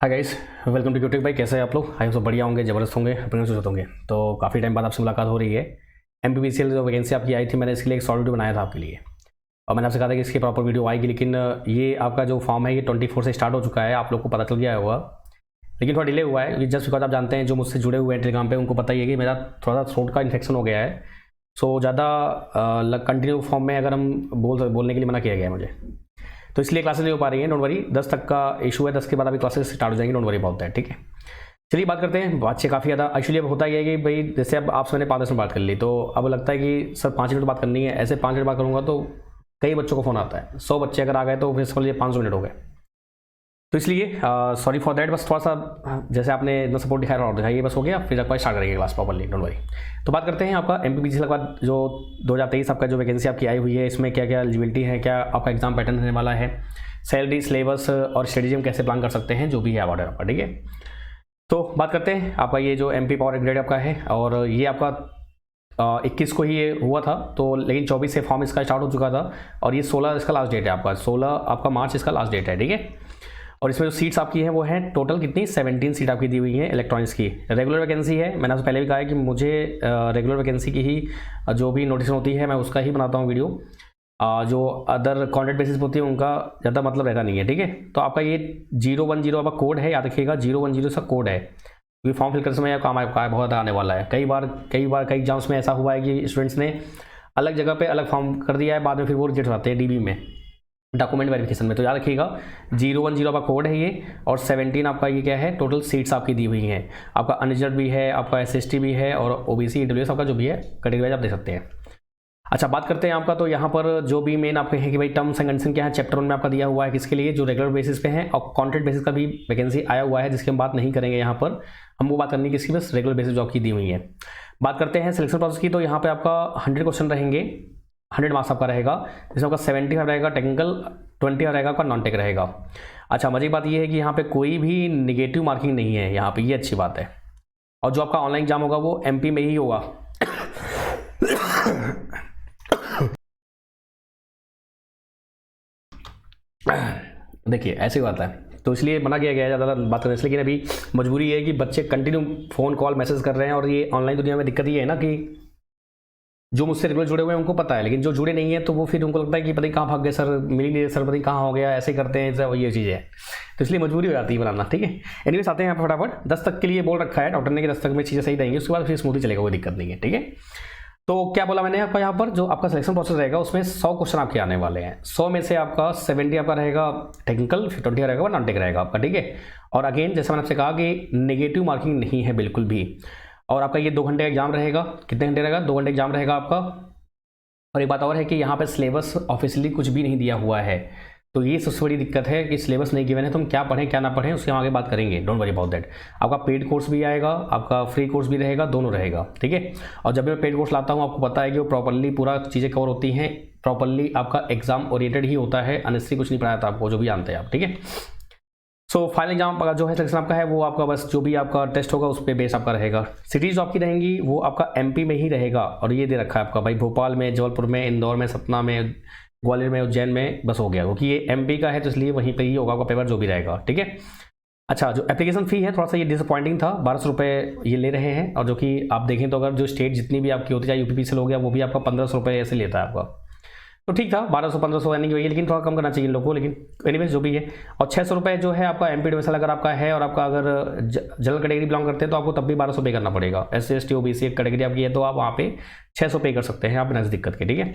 Hi guys, welcome to YouTube. भाई कैसे हैं आप लोग? आई सब बढ़िया होंगे, ज़बरदस्त होंगे, अपने सोचते होंगे। तो काफ़ी टाइम बाद आपसे मुलाकात हो रही है। एमपीपीसीएल जो वैकेंसी आपकी आई थी, मैंने इसके लिए एक शॉर्ट वीडियो बनाया था आपके लिए, और मैंने आपसे कहा था कि इसकी प्रॉपर वीडियो आएगी। लेकिन ये आपका जो फॉर्म है ये 24 से स्टार्ट हो चुका है, आप लोग को पता चल गया होगा। लेकिन थोड़ा डिले हुआ है, जस्ट बिकॉज आप जानते हैं जो मुझसे जुड़े हुए हैं टेलीग्राम पे, उनको पता ही है कि मेरा थोड़ा सा थ्रोट का इन्फेक्शन हो गया है। सो ज़्यादा कंटिन्यू फॉर्म में अगर हम बोलने के लिए मना किया गया है मुझे, तो इसलिए क्लासेस नहीं हो पा रही हैं। डोंट वरी, 10 तक का इशू है, 10 के बाद अभी क्लासेस स्टार्ट हो जाएंगे। डोंट वरी अबाउट दैट, ठीक है। चलिए बात करते हैं। बातचीत काफ़ी ज़्यादा एक्चुअली अब होता ही है कि भाई जैसे अब आपसे मैंने 5 मिनट बात कर ली, तो अब लगता है कि सर 5 मिनट बात करनी है। ऐसे 5 मिनट बात करूँगा तो कई बच्चों को फ़ोन आता है, 100 बच्चे अगर आ गए तो फिर समझ लीजिए 500 मिनट हो गए। तो इसलिए सॉरी फॉर दैट। बस थोड़ा सा जैसे आपने इतना सपोर्ट दिखाया और दिखाइए, बस हो गया। फिर आपका स्टार्ट करेंगे क्लास प्रॉपरली, डोंट वरी। तो बात करते हैं आपका एमपीपीसीएल का जो 2023 आपका जो वैकेंसी आपकी आई हुई है, इसमें क्या क्या एलिजिबिलिटी है, क्या आपका एग्जाम पैटर्न रहने वाला है, सैलरी, सिलेबस और स्ट्रेटेजी कैसे प्लान कर सकते हैं, जो भी है अबाउट आपका, ठीक है। तो बात करते हैं आपका ये जो एमपी पावर ग्रेड आपका है, और ये आपका 21 को ही ये हुआ था, तो लेकिन 24 से फॉर्म इसका स्टार्ट हो चुका था, और ये 16 इसका लास्ट डेट है आपका, 16 आपका मार्च इसका लास्ट डेट है, ठीक है। और इसमें जो सीट्स आपकी हैं वो हैं टोटल कितनी, 17 सीट आपकी दी हुई हैं इलेक्ट्रॉनिक्स की। रेगुलर वैकेंसी है, मैंने आपसे पहले भी कहा है कि मुझे रेगुलर वैकेंसी की ही जो भी नोटिस होती है मैं उसका ही बनाता हूँ वीडियो। जो अदर कॉन्ट्रैक्ट बेसिस होती है उनका ज़्यादा मतलब रहता नहीं है, ठीक है। तो आपका ये 010 आपका कोड है, याद रखिएगा 010 सा कोड है, क्योंकि फॉर्म फिल करते समय काम आपका बहुत आने वाला है। कई बार कई एग्जाम्स में ऐसा हुआ है कि स्टूडेंट्स ने अलग जगह पे अलग फॉर्म कर दिया है, बाद में फिर वो रिजेक्ट आते हैं डीबी में, डॉक्यूमेंट वेरिफिकेशन में। तो याद रखिएगा 010 आपका कोड है ये, और 17 आपका ये क्या है, टोटल सीट्स आपकी दी हुई हैं। आपका अनरिजर्व भी है, आपका SST भी है, और OBC EWS आपका जो भी है कैटेगरी वाइज आप दे सकते हैं। अच्छा, बात करते हैं आपका। तो यहाँ पर जो भी मेन आपके हैं कि भाई टर्म्स एंड कंडीशन क्या है, चैप्टर 1 में आपका दिया हुआ है किसके लिए, जो रेगुलर बेसिस पे है, और कॉन्ट्रैक्ट बेसिस का भी वैकेंसी आया हुआ है, जिसकी हम बात नहीं करेंगे यहाँ पर। हमको बात करनी किसकी, बस रेगुलर बेसिस जॉब की दी हुई है। बात करते हैं सिलेक्शन प्रोसेस की। तो यहाँ पे आपका 100 क्वेश्चन रहेंगे, 100 मार्क्स आपका रहेगा, जिसमें आपका 75 रहेगा टेक्निकल, 20 रहेगा आपका नॉन टेक रहेगा। अच्छा, मजे की बात यह है कि यहाँ पे कोई भी निगेटिव मार्किंग नहीं है यहाँ पे, ये अच्छी बात है। और जो आपका ऑनलाइन एग्जाम होगा वो MP में ही होगा। देखिए ऐसी बात है, तो इसलिए मना किया गया है ज़्यादा बात करने से। लेकिन अभी मजबूरी है कि बच्चे कंटिन्यू फ़ोन कॉल मैसेज कर रहे हैं, और ये ऑनलाइन दुनिया में दिक्कत ये है ना कि जो मुझसे रेगुलर जुड़े हुए हैं उनको पता है, लेकिन जो जुड़े नहीं है तो वो फिर उनको लगता है कि पता नहीं कहाँ भाग गए सर, मिल ही नहीं सर, पता नहीं कहाँ हो गया, ऐसे करते हैं सर, ये चीज़ है। तो इसलिए मजबूरी हो जाती है बनाना, ठीक है। एनीवेज आते हैं यहाँ पर फटाफट। 10 तक के लिए बोल रखा है डॉक्टर ने कि 10 तक में चीज़ें सही रहेंगी, उसके बाद फिर स्मूथली चलेगा, कोई दिक्कत नहीं है, ठीक है। तो क्या बोला मैंने आपका, यहाँ पर जो आपका सिलेक्शन प्रोसेस रहेगा उसमें 100 क्वेश्चन आपके आने वाले हैं। 100 में से आपका 70 आपका रहेगा टेक्निकल, फिर 20 रहेगा नॉन टेक रहेगा आपका, ठीक है। और अगेन जैसे मैंने आपसे कहा कि नेगेटिव मार्किंग नहीं है बिल्कुल भी। और आपका ये 2 घंटे का एग्जाम रहेगा। कितने घंटे रहेगा? 2 घंटे एग्जाम रहेगा आपका। और एक बात और है कि यहाँ पे सिलेबस ऑफिशियली कुछ भी नहीं दिया हुआ है, तो ये सबसे बड़ी दिक्कत है कि सिलेबस नहीं गिवन है, तो हम क्या पढ़ें क्या ना पढ़ें उसके हम आगे बात करेंगे। Don't worry about that. आपका पेड कोर्स भी आएगा, आपका फ्री कोर्स भी रहेगा, दोनों रहेगा, ठीक है। और जब मैं पेड कोर्स लाता हूँ आपको पता है कि वो प्रॉपरली पूरा चीज़ें कवर होती हैं, प्रॉपरली आपका एग्जाम ओरिएंटेड ही होता है, अननेसेसरी कुछ नहीं पढ़ाया था आपको, जो भी जानते हैं आप, ठीक है। सो फाइनल एग्जाम का जो है सिलेक्शन आपका है वो आपका बस जो भी आपका टेस्ट होगा उस पर बेस आपका रहेगा। सिटीज़ जो आपकी रहेंगी वो आपका MP में ही रहेगा, और ये दे रखा है आपका भाई भोपाल में, जबलपुर में, इंदौर में, सतना में, ग्वालियर में, उज्जैन में, बस हो गया, क्योंकि ये MP का है तो इसलिए वहीं पे ही होगा आपका पेपर जो भी रहेगा, ठीक है। अच्छा, जो एप्लीकेशन फ़ी है थोड़ा सा ये डिसअपॉइंटिंग था, 1200 रुपये ये ले रहे हैं, और जो कि आप देखें तो अगर जो स्टेट जितनी भी आपकी होती है, चाहे UPPCL हो गया, वो भी आपका 1500 रुपये ऐसे लेता है आपका। तो ठीक था, 1200-1500 यानी कि वही, लेकिन थोड़ा कम करना चाहिए इन लोगों को, लेकिन एनीवेज जो भी है। और 600 रुपये जो है आपका MP डोमेसाइल अगर आपका है, और आपका अगर जनरल कैटेगरी बिलोंग करते हैं तो आपको तब भी 1200 पे करना पड़ेगा। SC ST OBC एक कैटेगरी आपकी है तो आप वहाँ पे 600 पे कर सकते हैं आप बिना दिक्कत के, ठीक है।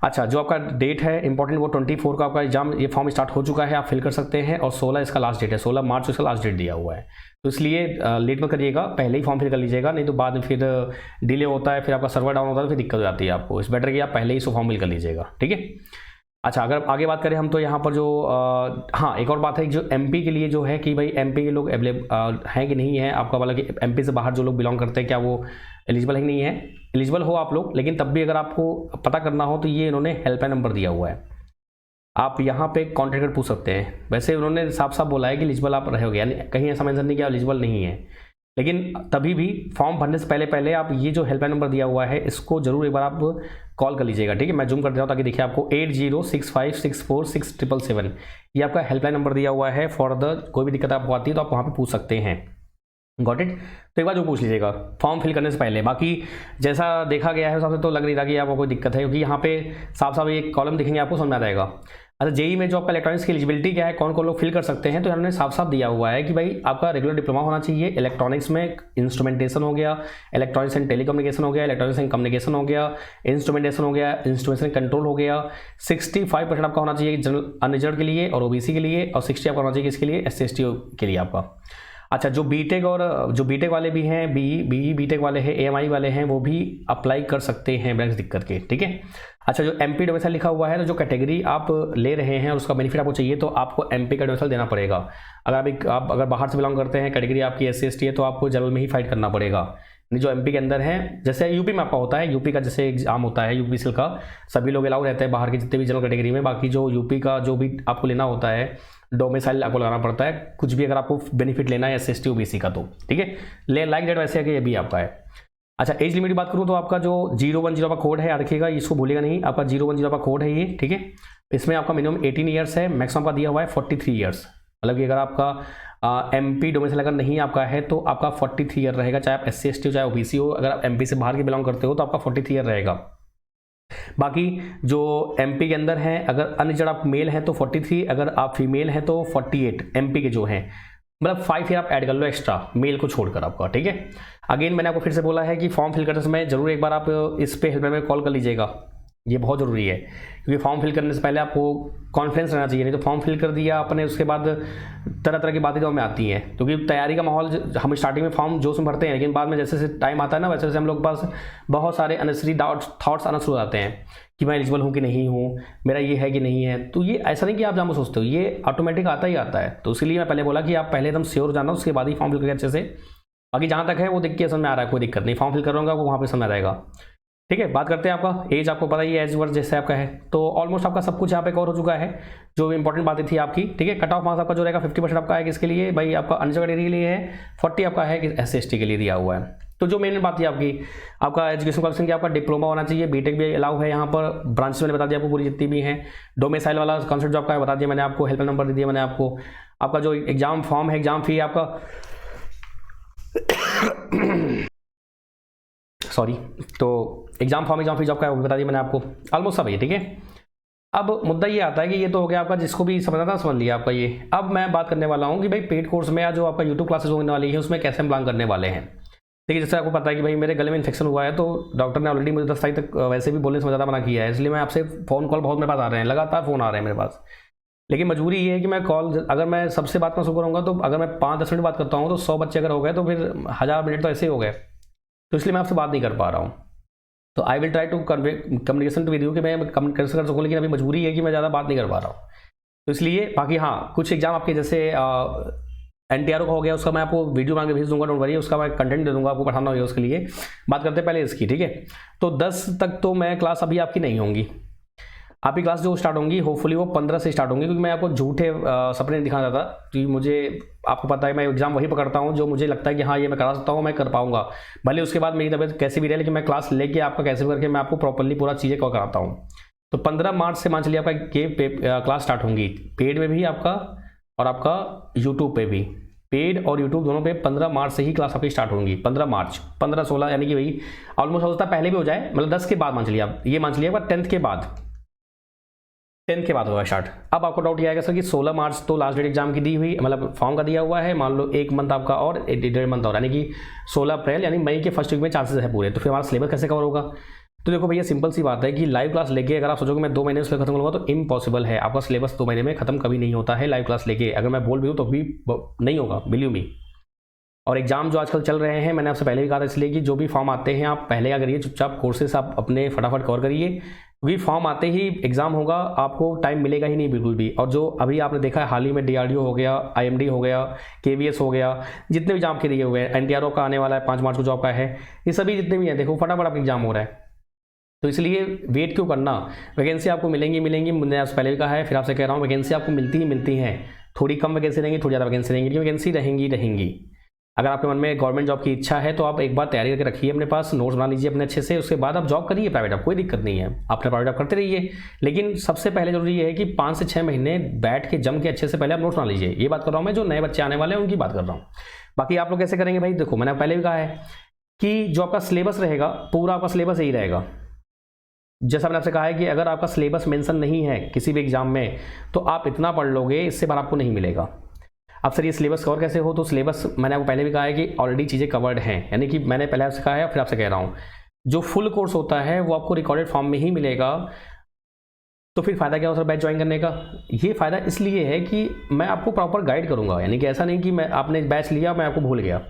अच्छा, जो आपका डेट है इंपॉर्टेंट, वो 24 का आपका एग्जाम, ये फॉर्म स्टार्ट हो चुका है, आप फिल कर सकते हैं, और 16 इसका लास्ट डेट है, 16 मार्च इसका लास्ट डेट दिया हुआ है। तो इसलिए लेट मत करिएगा, पहले ही फॉर्म फिल कर लीजिएगा, नहीं तो बाद में फिर डिले होता है, फिर आपका सर्वर डाउन होता है, फिर दिक्कत हो जाती है आपको। इस बेटर कि आप पहले ही फॉर्म फिल कर लीजिएगा, ठीक है। अच्छा, अगर आगे बात करें हम तो यहाँ पर जो हाँ एक और बात है, जो MP के लिए जो है कि भाई MP के लोग अवेलेबल हैं कि नहीं है आपका वाला, कि MP से बाहर जो लोग बिलोंग करते हैं क्या वो एलिजिबल है कि नहीं है। एलिजिबल हो आप लोग, लेकिन तब भी अगर आपको पता करना हो तो ये इन्होंने हेल्पलाइन नंबर दिया हुआ है, आप यहाँ पे कॉन्टैक्ट कर पूछ सकते हैं। वैसे उन्होंने साफ साफ बोला है कि एलिजिबल आप रहोगे, यानी कहीं ऐसा मेंशन नहीं किया एलिजिबल नहीं है, लेकिन तभी भी फॉर्म भरने से पहले पहले आप ये जो हेल्पलाइन नंबर दिया हुआ है इसको जरूर एक बार आप कॉल कर लीजिएगा, ठीक है। मैं जूम कर दे रहा हूँ ताकि देखिए आपको 8065646777 ये आपका हेल्पलाइन नंबर दिया हुआ है। फॉर द कोई भी दिक्कत आपको आती है तो आप वहाँ पे पूछ सकते हैं। Got it. तो एक बार जो पूछ लीजिएगा फॉर्म फिल करने से पहले। बाकी जैसा देखा गया है सबसे तो लग नहीं रहा कि आपको कोई दिक्कत है, क्योंकि यहाँ पे साफ साफ एक कॉलम दिखेंगे आपको समझ में आ जाएगा। अच्छा, जेई में जो आपका इलेक्ट्रॉनिक्स की एलिजिबिलिटी क्या है, कौन कौन लोग फिल कर सकते हैं, तो हमने साफ साफ दिया हुआ है कि भाई आपका रेगुलर डिप्लोमा होना चाहिए इलेक्ट्रॉनिक्स में, इंस्ट्रूमेंटेशन हो गया, इलेक्ट्रॉनिक्स एंड टेलीकम्युनिकेशन हो गया, इलेक्ट्रॉनिक्स एंड कम्युनिकेशन हो गया, इंस्ट्रूमेंटेशन हो गया, इंस्ट्रूमेंटेशन कंट्रोल हो गया। 65% आपका होना चाहिए जनरल अनरिजर्व के लिए और ओबीसी के लिए, और 60 आपका होना चाहिए किसके लिए, SC/ST के लिए आपका। अच्छा, जो बीटेक और जो बीटेक वाले भी हैं, बीई बीटेक वाले हैं, AMI वाले हैं, वो भी अप्लाई कर सकते हैं ब्रांच दिख करके, ठीक है। अच्छा, जो MP डोमिसाइल लिखा हुआ है तो जो कैटेगरी आप ले रहे हैं और उसका बेनिफिट आपको चाहिए तो आपको MP का डोमिसाइल देना पड़ेगा। अगर आप अगर बाहर से बिलोंग करते हैं, कैटेगरी आपकी SC/ST है तो आपको जनरल में ही फाइट करना पड़ेगा। जो MP के अंदर है, जैसे यूपी में आपका होता है, यूपी का जैसे एग्जाम होता है UPCL का, सभी लोग अलाउ रहते हैं बाहर के जितने भी जनरल कैटेगरी में। बाकी जो यूपी का जो भी आपको लेना होता है डोमिसाइल आपको लगाना पड़ता है, कुछ भी अगर आपको बेनिफिट लेना है SC/ST OBC का तो, ठीक है। लाइक दैट वैसे है कि ये भी आपका है। अच्छा, एज लिमिट की बात करूँ तो आपका जो 010 का कोड है याद रखिएगा, इसको भूलिएगा नहीं, आपका 010 का कोड है ये, ठीक है। इसमें आपका मिनिमम 18 ईयर्स है, मैक्सिमम का दिया हुआ है 43 ईयर्स। मतलब कि अगर आपका MP डोमिसाइल अगर नहीं आपका है तो आपका 43 ईयर रहेगा, चाहे आप SC/ST हो चाहे OBC हो। अगर आप MP से बाहर के बिलोंग करते हो तो आपका 43 ईयर रहेगा। बाकी जो MP के अंदर है, अगर अनरिजर्व आप मेल हैं तो 43, अगर आप फीमेल हैं तो 48 MP के जो हैं, मतलब 5 ईयर आप ऐड कर लो एक्स्ट्रा मेल को छोड़कर आपका, ठीक है। अगेन मैंने आपको फिर से बोला है कि फॉर्म फिल करते समय जरूर एक बार आप इस पे हेल्पलाइन में कॉल कर लीजिएगा, ये बहुत ज़रूरी है। क्योंकि फॉर्म फिल करने से पहले आपको कॉन्फिडेंस रहना चाहिए, नहीं तो फॉर्म फिल कर दिया आपने उसके बाद तरह तरह की बातें जो हमें आती हैं। क्योंकि तैयारी का माहौल हम स्टार्टिंग में फॉर्म जोश में भरते हैं, लेकिन बाद में जैसे जैसे टाइम आता है ना, वैसे वैसे हम लोग के पास बहुत सारे अननेसेसरी थॉट्स आना शुरू हो जाते हैं कि मैं एलिजिबल हूँ कि नहीं हूँ, मेरा ये है कि नहीं है। तो ये ऐसा नहीं कि आप जहाँ सोचते हो, ये ऑटोमेटिक आता ही आता है। तो इसलिए मैं पहले बोला कि आप पहले एकदम श्योर जाना, उसके बाद ही फॉर्म फिल करें अच्छे से। बाकी जहाँ तक है वो देख के समझ में आ रहा है, कोई दिक्कत नहीं, फॉर्म फिल करूँगा वो वहाँ पर समझ आ जाएगा, ठीक है। बात करते हैं आपका एज, आपको पता ही है एज वर्ष जैसे आपका है, तो ऑलमोस्ट आपका सब कुछ यहाँ पे कवर हो चुका है जो इंपॉर्टेंट बातें थी आपकी, ठीक है। कट ऑफ मार्क्स आपका जो रहेगा 50% आपका है किसके लिए भाई, आपका अनरिजर्व कैटेगरी के लिए है, 40 आपका है कि SC/ST के लिए दिया हुआ है। तो जो मेन बात थी आपका एजुकेशन क्वालिफिकेशन की आपका डिप्लोमा होना चाहिए, बीटेक भी अलाउ है यहाँ पर, ब्रांच मैंने बता दिया आपको पूरी जितनी भी हैं। डोमिसाइल वाला कॉन्सेप्ट जो आपका है बता दिया मैंने आपको, हेल्पलाइन नंबर दे दिया मैंने आपको। आपका जो एग्जाम फॉर्म है, एग्जाम फी आपका सॉरी, तो एग्जाम फॉर्म एग्जाम फी जो आपका है वो भी बता दिया मैंने आपको, ऑलमोस्ट सब है, ठीक है। अब मुद्दा ये आता है कि ये तो हो गया आपका, जिसको भी समझना था समझ लिया आपका ये। अब मैं बात करने वाला हूँ कि भाई पेड कोर्स में या जो आपका यूट्यूब क्लासेस होने वाली है उसमें कैसे हम प्लान करने वाले हैं। देखिए, जैसे आपको पता है कि भाई मेरे गले में इन्फेक्शन हुआ है, तो डॉक्टर ने ऑलरेडी मुझे 10 तारीख तक वैसे भी बोलने से ज़्यादा मना किया है, इसलिए मैं आपसे फ़ोन कॉल बहुत मेरे पास आ रहे हैं, लगातार फ़ोन आ रहे हैं मेरे पास। लेकिन मजबूरी ये है कि मैं कॉल, अगर मैं सबसे बात करना शुरू करूँगा तो अगर मैं 5-10 मिनट बात करता हूँ तो 100 बच्चे अगर हो गए तो फिर 1000 मिनट तो ऐसे ही हो गए, तो इसलिए मैं आपसे बात नहीं कर पा रहा हूँ। तो I will try to communication to with you कि मैं कम्युनिकेशन कर सकूँ, लेकिन अभी मजबूरी है कि मैं ज़्यादा बात नहीं कर पा रहा हूँ, तो इसलिए। बाकी हाँ, कुछ एग्जाम आपके जैसे NTRO का हो गया, उसका मैं आपको वीडियो बना के भेज दूंगा, डोंट वरी, उसका मैं कंटेंट दे दूंगा, आपको पढ़ाना होगा उसके लिए। बात करते हैं पहले इसकी, ठीक है। तो 10 तक तो मैं क्लास अभी आपकी नहीं होंगी, आपकी क्लास जो स्टार्ट होंगी होपफुली वो 15 से स्टार्ट होंगी, क्योंकि मैं आपको झूठे सपने नहीं दिखाना चाहता। क्योंकि मुझे आपको पता है मैं एग्जाम वही पकड़ता हूँ जो मुझे लगता है कि हाँ ये मैं करा सकता हूँ, मैं कर पाऊंगा, भले उसके बाद मेरी तबीयत कैसी भी रहे, लेकिन मैं क्लास लेके आपका कैसे भी करके मैं आपको प्रॉपरली पूरा चीज़ें कवर कराता हूँ। तो 15 मार्च से मान चलिए आपका क्लास स्टार्ट होंगी, पेड में भी आपका और आपका यूट्यूब पे भी, पेड और यूट्यूब दोनों पे 15 मार्च से ही क्लास आपकी स्टार्ट होंगी। 15 मार्च, 15-16 यानी कि वही ऑलमोस्ट हो सकता है पहले भी हो जाए, मतलब 10 के बाद मान चलिए आप, ये मान चलिए आपका 10th के बाद, 10th के बाद होगा स्टार्ट। अब आपको डाउट ये आएगा सर कि 16 मार्च तो लास्ट डेट एग्जाम की दी हुई, मतलब फॉर्म का दिया हुआ है, मान लो 1 मंथ आपका और 1.5 मंथ और, यानी कि 16 अप्रैल यानी मई के फर्स्ट वीक में चांसेस है पूरे, तो फिर हमारा सिलेबस कैसे कवर होगा। तो देखो भैया, सिंपल सी बात है कि लाइव क्लास लेके अगर आप सोचोगे मैं 2 महीने में खत्म करूँगा तो इम्पॉसिबल है। आपका सिलेबस 2 महीने में खत्म कभी नहीं होता है लाइव क्लास लेके, अगर मैं बोल भी हूँ तो भी नहीं होगा, बिलीव मी। और एग्जाम जो आजकल चल रहे हैं, मैंने आपसे पहले भी कहा था, इसलिए कि जो भी फॉर्म आते हैं आप पहले क्या करिए, चुपचाप कोर्सेस आप अपने फटाफट कवर करिए, क्योंकि फॉर्म आते ही एग्जाम होगा, आपको टाइम मिलेगा ही नहीं बिल्कुल भी। और जो अभी आपने देखा है हाल ही में DRDO हो गया, IMD हो गया, KVS हो गया, जितने भी एग्जाम के दिए हुए हैं, NTRO का आने वाला है 5 मार्च को जो आपका है, ये सभी जितने भी हैं देखो फटाफट आपका एग्जाम हो रहा है। तो इसलिए वेट क्यों करना, वैकेंसी आपको मिलेंगी, मैंने आपसे पहले भी कहा है, फिर आपसे कह रहा हूँ, वैकेंसी आपको मिलती ही मिलती हैं। थोड़ी कम वैकेंसी रहेंगी, थोड़ी ज़्यादा वैकेंसी रहेंगी, लेकिन वैकेंसी रहेंगी। अगर आपके मन में गवर्नमेंट जॉब की इच्छा है तो आप एक बार तैयारी करके रखिए, अपने पास नोट्स बना लीजिए अपने अच्छे से, उसके बाद आप जॉब करिए प्राइवेट, आप कोई दिक्कत नहीं है, अपने प्राइवेट जॉब करते रहिए। लेकिन सबसे पहले जरूरी ये है कि 5 से 6 महीने बैठ के जम के अच्छे से पहले आप नोट्स बना लीजिए। ये बात कर रहा हूँ मैं, जो नए बच्चे आने वाले हैं उनकी बात कर रहा हूँ। बाकी आप लोग कैसे करेंगे भाई, देखो मैंने पहले भी कहा है कि जो आपका सिलेबस रहेगा पूरा आपका सिलेबस यही रहेगा। जैसा मैंने आपसे कहा है कि अगर आपका सिलेबस मेंशन नहीं है किसी भी एग्जाम में तो आप इतना पढ़ लोगे, इससे बाहर आपको नहीं मिलेगा। अब सर ये सिलेबस कवर कैसे हो, तो सिलेबस मैंने आपको पहले भी कहा है कि ऑलरेडी चीज़ें कवर्ड हैं, यानी कि मैंने पहले आपसे कहा है फिर आपसे कह रहा हूँ, जो फुल कोर्स होता है वो आपको रिकॉर्डेड फॉर्म में ही मिलेगा। तो फिर फ़ायदा क्या हो सर बैच ज्वाइन करने का, ये फ़ायदा इसलिए है कि मैं आपको प्रॉपर गाइड करूँगा, यानी कि ऐसा नहीं कि मैं आपने बैच लिया मैं आपको भूल गया।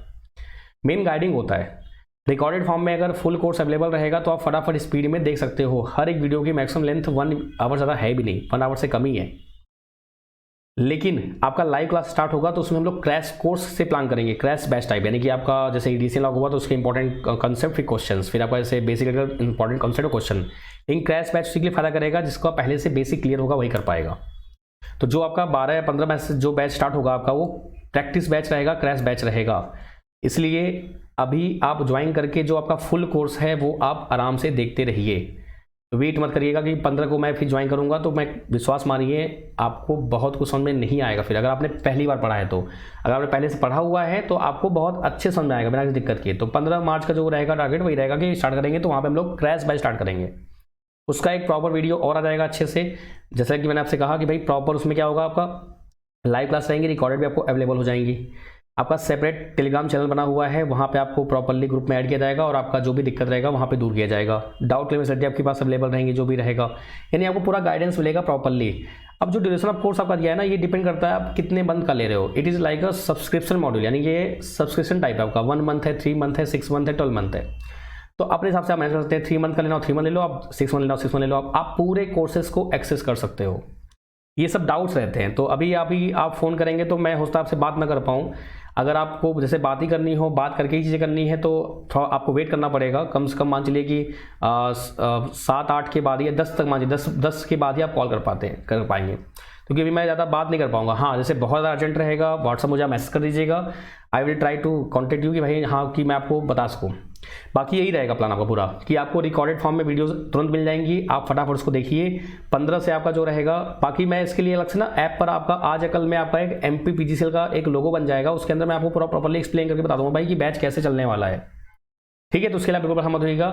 मेन गाइडिंग होता है। रिकॉर्डेड फॉर्म में अगर फुल कोर्स अवेलेबल रहेगा तो आप फटाफट स्पीड में देख सकते हो। हर एक वीडियो की मैक्सिमम लेंथ 1 आवर ज़्यादा है भी नहीं, 1 आवर से कम ही है। लेकिन आपका लाइव क्लास स्टार्ट होगा तो उसमें हम लोग क्रैश कोर्स से प्लान करेंगे, क्रैश बैच टाइप, यानी कि आपका जैसे EDC लॉग हुआ तो उसके इंपॉर्टेंट कंसेप्ट फिर क्वेश्चंस, फिर आपका जैसे बेसिक इंपॉर्टेंट कंसेप्ट क्वेश्चन। लेकिन क्रैश बैच उसी के लिए फायदा करेगा जिसका पहले से बेसिक क्लियर होगा वही कर पाएगा। तो जो आपका 12 या 15 बैच जो बैच स्टार्ट होगा आपका वो प्रैक्टिस बैच रहेगा, क्रैश बैच रहेगा। इसलिए अभी आप ज्वाइन करके जो आपका फुल कोर्स है वो आप आराम से देखते रहिए। वेट मत करिएगा कि 15 को मैं फिर ज्वाइन करूंगा, तो मैं विश्वास मानिए आपको बहुत कुछ समझ में नहीं आएगा। फिर अगर आपने पहली बार पढ़ा है तो, अगर आपने पहले से पढ़ा हुआ है तो आपको बहुत अच्छे समझ में आएगा बिना किसी दिक्कत के। तो 15 मार्च का जो रहेगा टारगेट वही रहेगा कि स्टार्ट करेंगे, तो वहाँ पर हम लोग क्रैश बैच स्टार्ट करेंगे। उसका एक प्रॉपर वीडियो और आ जाएगा अच्छे से, जैसा कि मैंने आपसे कहा कि भाई प्रॉपर उसमें क्या होगा, आपका लाइव क्लास रहेंगी, रिकॉर्डेड भी आपको अवेलेबल हो जाएंगी। आपका सेपरेट टेलीग्राम चैनल बना हुआ है, वहाँ पे आपको प्रॉपर्ली ग्रुप में ऐड किया जाएगा और आपका जो भी दिक्कत रहेगा वहाँ पे दूर किया जाएगा। डाउट क्लियर फैसिलिटी आपके पास अवेलेबल रहेंगी, जो भी रहेगा, यानी आपको पूरा गाइडेंस मिलेगा प्रॉपर्ली। अब जो ड्यूरेशन ऑफ कोर्स आपका दिया है ना, ये डिपेंड करता है आप कितने मंथ का ले रहे हो। It is like a subscription module, यानी ये सब्सक्रिप्शन टाइप है आपका। 1 मंथ है, 3 मंथ है, 6 मंथ है, 12 मंथ है। तो अपने हिसाब से आप मैनेज कर सकते हैं। 3 मंथ का लेना हो 3 मंथ ले लो, आप 6 मंथ लेना हो 6 मंथ ले लो, आप पूरे कोर्सेज को एक्सेस कर सकते हो। ये सब डाउट्स रहते हैं, तो अभी आप फ़ोन करेंगे तो मैं हो सकता है आपसे बात ना कर पाऊँ। अगर आपको जैसे बात ही करनी हो, बात करके ही चीज़ें करनी है, तो थोड़ा आपको वेट करना पड़ेगा। कम से कम मान चलिए कि 7-8 के बाद या 10 तक, मान लीजिए 10 के बाद ही आप कॉल कर पाएंगे, क्योंकि अभी मैं ज़्यादा बात नहीं कर पाऊंगा। हाँ, जैसे बहुत ज़्यादा अर्जेंट रहेगा व्हाट्सअप मुझे मैसेज कर दीजिएगा, I will try to contact you कि भाई हाँ कि मैं आपको बता सकूँ। बाकी यही रहेगा प्लान आपका पूरा, कि आपको रिकॉर्डेड फॉर्म में वीडियोस तुरंत मिल जाएंगी, आप फटाफट उसको देखिए। 15 से आपका जो रहेगा, बाकी मैं इसके लिए अलग से ना ऐप पर आपका आज या कल में आपका एक MPPGCL का एक लोगो बन जाएगा, उसके अंदर मैं आपको पूरा प्रॉपर्ली एक्सप्लेन करके बता दूंगा भाई कि बैच कैसे चलने वाला है। ठीक है, तो उसके लिए बिल्कुल मत होइएगा,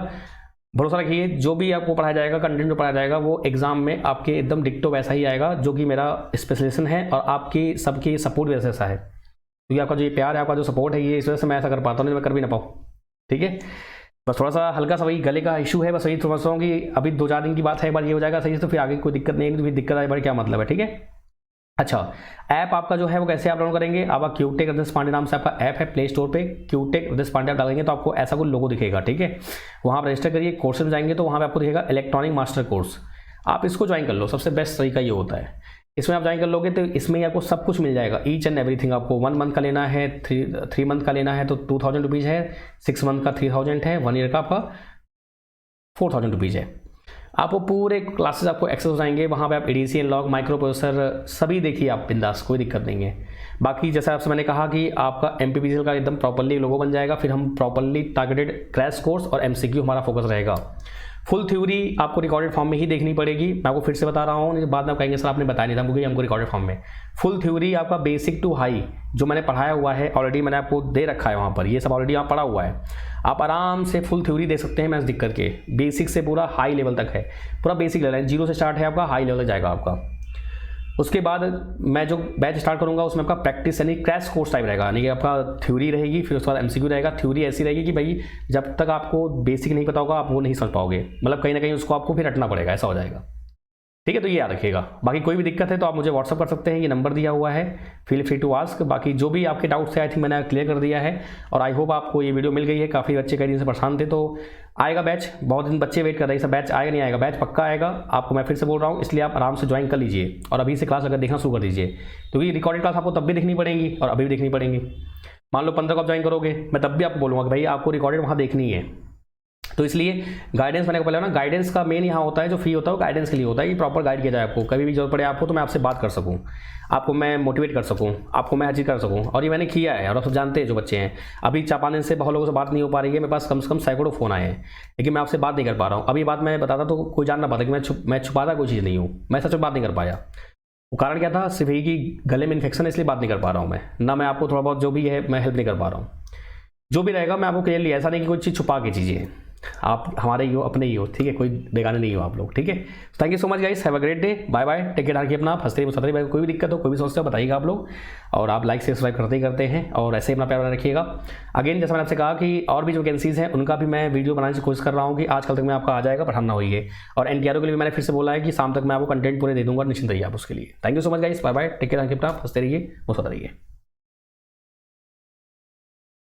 भरोसा रखिए। जो भी आपको पढ़ाया जाएगा, कंटेंट जो पढ़ाया जाएगा वो एग्जाम में आपके एकदम डिक्टो वैसा ही आएगा, जो कि मेरा स्पेशलाइजेशन है और आपकी सबकी सपोर्ट वजह से ऐसा है, क्योंकि आपका जो ये प्यार है, आपका जो सपोर्ट है, ये इस वजह से मैं ऐसा कर पाता हूँ, नहीं मैं कर भी ना पाऊँ। ठीक है, बस थोड़ा सा हल्का सा वही गले का इशू है, बस वही समझता हूँ कि अभी 2-4 दिन की बात है, एक बार ये हो जाएगा सही से तो फिर आगे कोई दिक्कत नहीं है, तो फिर दिक्कत आए बार क्या मतलब है। ठीक है, अच्छा ऐप आपका जो है वो कैसे आप डाउनलोड करेंगे, आपका क्यूटेक रजनीश पांडे नाम से आपका ऐप है प्ले स्टोर पे, क्यूटेक रजनीश पांडे आप डालेंगे तो आपको ऐसा कोई लोगो दिखेगा। ठीक है, वहाँ पर रजिस्टर करिए, कोर्सेज में जाएंगे तो वहाँ पे आपको दिखेगा इलेक्ट्रॉनिक मास्टर कोर्स, आप इसको ज्वाइन कर लो। सबसे बेस्ट तरीका ये होता है, इसमें आप ज्वाइन कर लोगे तो इसमें आपको सब कुछ मिल जाएगा, ईच एंड एवरीथिंग। आपको 1 मंथ का लेना है, 3 मंथ का लेना है तो 2000 रुपीज़ है, 6 मंथ का 3000 है, 1 ईयर का आपका 4000 रुपीज़ है। आपको पूरे क्लासेस आपको एक्सेस हो जाएंगे, वहाँ पे आप EDC एनालॉग माइक्रो प्रोसेसर सभी देखिए आप बिंदास, कोई दिक्कत नहीं है। बाकी जैसा आपसे मैंने कहा कि आपका MPPGCL का एकदम प्रॉपर्ली लोगो बन जाएगा, फिर हम प्रॉपर्ली टारगेटेड क्रैश कोर्स और MCQ हमारा फोकस रहेगा। फुल थ्योरी आपको रिकॉर्डेड फॉर्म में ही देखनी पड़ेगी, मैं आपको फिर से बता रहा हूँ, बाद में आप कहेंगे सर आपने बताया नहीं था क्योंकि हमको रिकॉर्डेड फॉर्म में। फुल थ्योरी आपका बेसिक टू हाई जो मैंने पढ़ाया हुआ है ऑलरेडी, मैंने आपको दे रखा है वहाँ पर, ये सब ऑलरेडी आप पढ़ा हुआ है, आप आराम से फुल थ्योरी देख सकते हैं मैं दिक्कत के। बेसिक से पूरा हाई लेवल तक है, पूरा बेसिक लेवल है, 0 से स्टार्ट है आपका, हाई लेवल तक जाएगा आपका। उसके बाद मैं जो बैच स्टार्ट करूंगा उसमें आपका प्रैक्टिस यानी क्रैश कोर्स टाइप रहेगा, यानी कि आपका थ्योरी रहेगी, फिर उसके बाद MCQ रहेगा। थ्योरी ऐसी रहेगी कि भाई जब तक आपको बेसिक नहीं पता होगा आप वो नहीं समझ पाओगे, मतलब कहीं ना कहीं उसको आपको फिर रटना पड़ेगा, ऐसा हो जाएगा। ठीक है, तो ये याद रखिएगा। बाकी कोई भी दिक्कत है तो आप मुझे व्हाट्सअप कर सकते हैं, ये नंबर दिया हुआ है, फील फ्री टू आस्क। बाकी जो भी आपके डाउट्स थे आई थिंक मैंने क्लियर कर दिया है, और आई होप आपको ये वीडियो मिल गई है। काफ़ी बच्चे कई दिन से परेशान थे, तो आएगा बैच, बहुत दिन बच्चे वेट कर रहे हैं, सब बैच आएगा नहीं आएगा, बैच पक्का आएगा, आपको मैं फिर से बोल रहा हूँ, इसलिए आप आराम से ज्वाइन कर लीजिए और अभी से क्लास अगर देखना शुरू कर दीजिए, क्योंकि रिकॉर्डेड क्लास आपको तब भी देखनी पड़ेगी और अभी भी देखनी पड़ेंगी। मान लो 15 को आप ज्वाइन करोगे, मैं तब भी आपको बोलूँगा कि भाई आपको रिकॉर्डेड वहाँ देखनी है, तो इसलिए गाइडेंस मैंने पहले ना, गाइडेंस का मेन यहाँ होता है, जो फी होता है वो गाइडेंस के लिए होता है कि प्रॉपर गाइड किया जाए आपको, कभी भी जरूरत पड़े आपको तो मैं आपसे बात कर सकूँ, आपको मैं मोटिवेट कर सकूँ, आपको मैं हर चीज़ कर सकूँ। और ये मैंने किया है, और आप सब जानते हैं जो बच्चे हैं। अभी 4-5 दिन से बहुत लोगों से बात नहीं हो पा रही है, मेरे पास कम से कम सैकड़ों फ़ोन आए हैं, लेकिन मैं आपसे बात नहीं कर पा रहा हूँ। अभी बात मैं बताता तो कोई जान ना पाता कि मैं छुपाता कोई चीज़ नहीं हूँ, मैं सच में बात नहीं कर पाया। वो कारण क्या था, सिर्फ यही कि गले में इन्फेक्शन है, इसलिए बात नहीं कर पा रहा हूँ मैं ना, मैं आपको थोड़ा बहुत जो भी है मैं हेल्प नहीं कर पा रहा हूँ। जो भी रहेगा मैं आपको क्लियरली, ऐसा नहीं कि कोई चीज़ छुपा के चीज़ें, आप हमारे ही हो, अपने ही हो, ठीक है, कोई बेगाने नहीं हो आप लोग, ठीक है। Thank you so much guys, have a great day, bye bye, take care, रखिए अपना, हंसते मुस्कुराते रहिए, कोई भी दिक्कत हो, कोई भी समस्या बताइएगा आप लोग, और आप लाइक सब्सक्राइब करते ही करते हैं, और ऐसे ही अपना प्यार बनाए रखिएगा। अगेन जैसा मैंने आपसे कहा कि और भी जो वैकेंसीज़ हैं उनका भी मैं वीडियो बनाने की कोशिश कर रहा हूँ कि आज कल तक मैं आपका आ जाएगा, परेशान ना होइए। और NTRO के लिए मैंने फिर से बोला है कि शाम तक मैं आपको कंटेंट पूरे दे दूँगा, निश्चिंत रहिए आप उसके लिए। Thank you so much guys, bye bye, take care, रखिए अपना, हंसते रहिए, मुस्कुराते रहिए।